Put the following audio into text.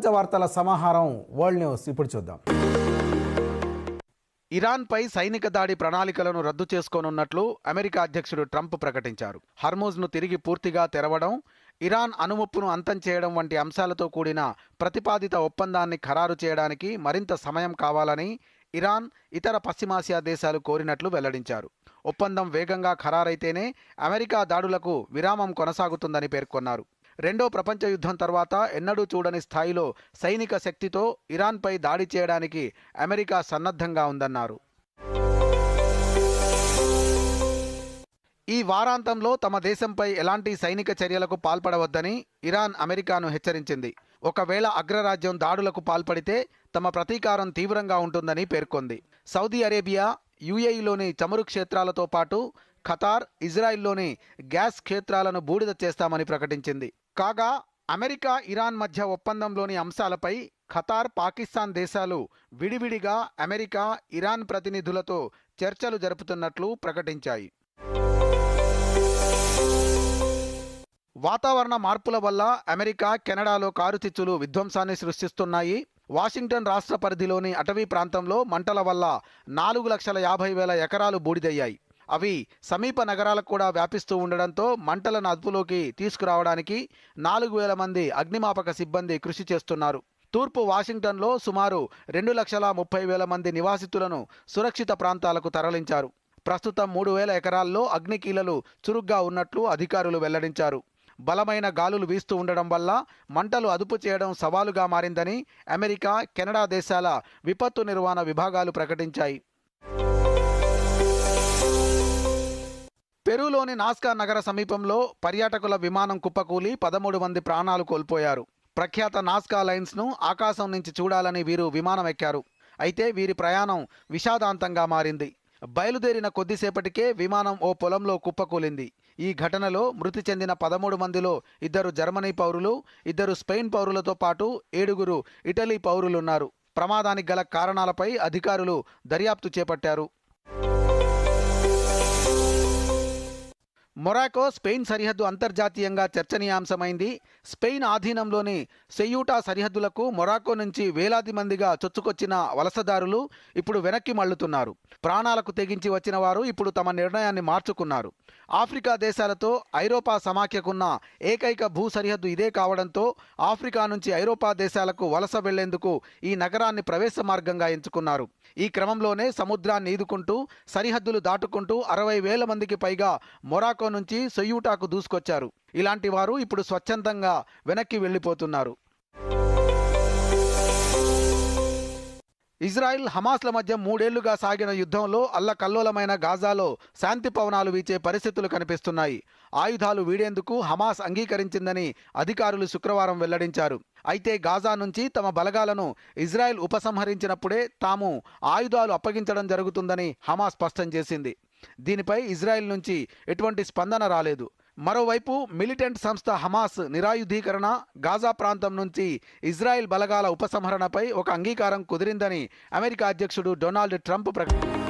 వార్తల సమాహారం world news ఇప్పుడు చూద్దాం. ఇరాన్పై సైనిక దాడి ప్రణాళికలను రద్దు చేసుకోనున్నట్లు అమెరికా అధ్యక్షుడు ట్రంప్ ప్రకటించారు. హర్మూజ్ను తిరిగి పూర్తిగా తెరవడం, ఇరాన్ అణుముప్పును అంతం చేయడం వంటి అంశాలతో కూడిన ప్రతిపాదిత ఒప్పందాన్ని ఖరారు చేయడానికి మరింత సమయం కావాలని ఇరాన్, ఇతర పశ్చిమాసియా దేశాలు కోరినట్లు వెల్లడించారు. ఒప్పందం వేగంగా ఖరారైతేనే అమెరికా దాడులకు విరామం కొనసాగుతుందని పేర్కొన్నారు. రెండో ప్రపంచ యుద్ధం తర్వాత ఎన్నడూ చూడని స్థాయిలో సైనిక శక్తితో ఇరాన్పై దాడి చేయడానికి అమెరికా సన్నద్ధంగా ఉందన్నారు. ఈ వారాంతంలో తమ దేశంపై ఎలాంటి సైనిక చర్యలకు పాల్పడవద్దని ఇరాన్ అమెరికాను హెచ్చరించింది. ఒకవేళ అగ్రరాజ్యం దాడులకు పాల్పడితే తమ ప్రతీకారం తీవ్రంగా ఉంటుందని పేర్కొంది. సౌదీ అరేబియా, యుఏఈలోని చమురు క్షేత్రాలతో పాటు ఖతార్, ఇజ్రాయిల్లోని గ్యాస్ క్షేత్రాలను బూడిద చేస్తామని ప్రకటించింది. కాగా అమెరికా, ఇరాన్ మధ్య ఒప్పందంలోని అంశాలపై ఖతార్, పాకిస్తాన్ దేశాలు విడివిడిగా అమెరికా, ఇరాన్ ప్రతినిధులతో చర్చలు జరుపుతున్నట్లు ప్రకటించాయి. వాతావరణ మార్పుల వల్ల అమెరికా, కెనడాలో కారుచిచ్చులు విధ్వంసాన్ని సృష్టిస్తున్నాయి. వాషింగ్టన్ రాష్ట్ర పరిధిలోని అటవీ ప్రాంతంలో మంటల వల్ల 4,50,000 ఎకరాలు బూడిదయ్యాయి. అవి సమీప నగరాలకు కూడా వ్యాపిస్తూ ఉండడంతో మంటలను అదుపులోకి తీసుకురావడానికి 4,000 మంది అగ్నిమాపక సిబ్బంది కృషి చేస్తున్నారు. తూర్పు వాషింగ్టన్లో సుమారు 2,30,000 మంది నివాసితులను సురక్షిత ప్రాంతాలకు తరలించారు. ప్రస్తుతం 3,000 ఎకరాల్లో అగ్నికీలలు చురుగ్గా ఉన్నట్లు అధికారులు వెల్లడించారు. బలమైన గాలులు వీస్తూ ఉండడం వల్ల మంటలు అదుపు చేయడం సవాలుగా మారిందని అమెరికా, కెనడా దేశాల విపత్తు నిర్వహణ విభాగాలు ప్రకటించాయి. పెరూలోని నాస్కా నగర సమీపంలో పర్యాటకుల విమానం కుప్పకూలి 13 మంది ప్రాణాలు కోల్పోయారు. ప్రఖ్యాత నాస్కా లైన్స్ను ఆకాశం నుంచి చూడాలని వీరు విమానం ఎక్కారు. అయితే వీరి ప్రయాణం విషాదాంతంగా మారింది. బయలుదేరిన కొద్దిసేపటికే విమానం ఓ పొలంలో కుప్పకూలింది. ఈ ఘటనలో మృతి చెందిన 13 మందిలో 2 జర్మనీ పౌరులు, 2 స్పెయిన్ పౌరులతో పాటు 7 ఇటలీ పౌరులున్నారు. ప్రమాదానికి గల కారణాలపై అధికారులు దర్యాప్తు చేపట్టారు. మొరాకో, స్పెయిన్ సరిహద్దు అంతర్జాతీయంగా చర్చనీయాంశమైంది. స్పెయిన్ ఆధీనంలోని సెయూటా సరిహద్దులకు మొరాకో నుంచి వేలాది మందిగా చొచ్చుకొచ్చిన వలసదారులు ఇప్పుడు వెనక్కి మళ్లుతున్నారు. ప్రాణాలకు తెగించి వచ్చిన వారు ఇప్పుడు తమ నిర్ణయాన్ని మార్చుకున్నారు. ఆఫ్రికా దేశాలతో ఐరోపా సమాఖ్యకున్న ఏకైక భూ సరిహద్దు ఇదే కావడంతో ఆఫ్రికా నుంచి ఐరోపా దేశాలకు వలస వెళ్లేందుకు ఈ నగరాన్ని ప్రవేశ మార్గంగా ఎంచుకున్నారు. ఈ క్రమంలోనే సముద్రాన్ని ఈదుకుంటూ సరిహద్దులు దాటుకుంటూ 60,000 మందికి పైగా మొరాకో నుంచి సెయూటాకు దూసుకొచ్చారు. ఇలాంటి వారు ఇప్పుడు స్వచ్ఛందంగా వెనక్కి వెళ్లిపోతున్నారు. ఇజ్రాయిల్, హమాస్ల మధ్య 3 ఏళ్లుగా సాగిన యుద్ధంలో అల్లకల్లోలమైన గాజాలో శాంతి పవనాలు వీచే పరిస్థితులు కనిపిస్తున్నాయి. ఆయుధాలు వీడేందుకు హమాస్ అంగీకరించిందని అధికారులు శుక్రవారం వెల్లడించారు. అయితే గాజా నుంచి తమ బలగాలను ఇజ్రాయిల్ ఉపసంహరించినప్పుడే తాము ఆయుధాలు అప్పగించడం జరుగుతుందని హమాస్ స్పష్టం చేసింది. దీనిపై ఇజ్రాయిల్ నుంచి ఎటువంటి స్పందన రాలేదు. మరోవైపు మిలిటెంట్ సంస్థ హమాస్ నిరాయుధీకరణ, గాజా ప్రాంతం నుంచి ఇజ్రాయిల్ బలగాల ఉపసంహరణపై ఒక అంగీకారం కుదిరిందని అమెరికా అధ్యక్షుడు డొనాల్డ్ ట్రంప్ ప్రకటించారు.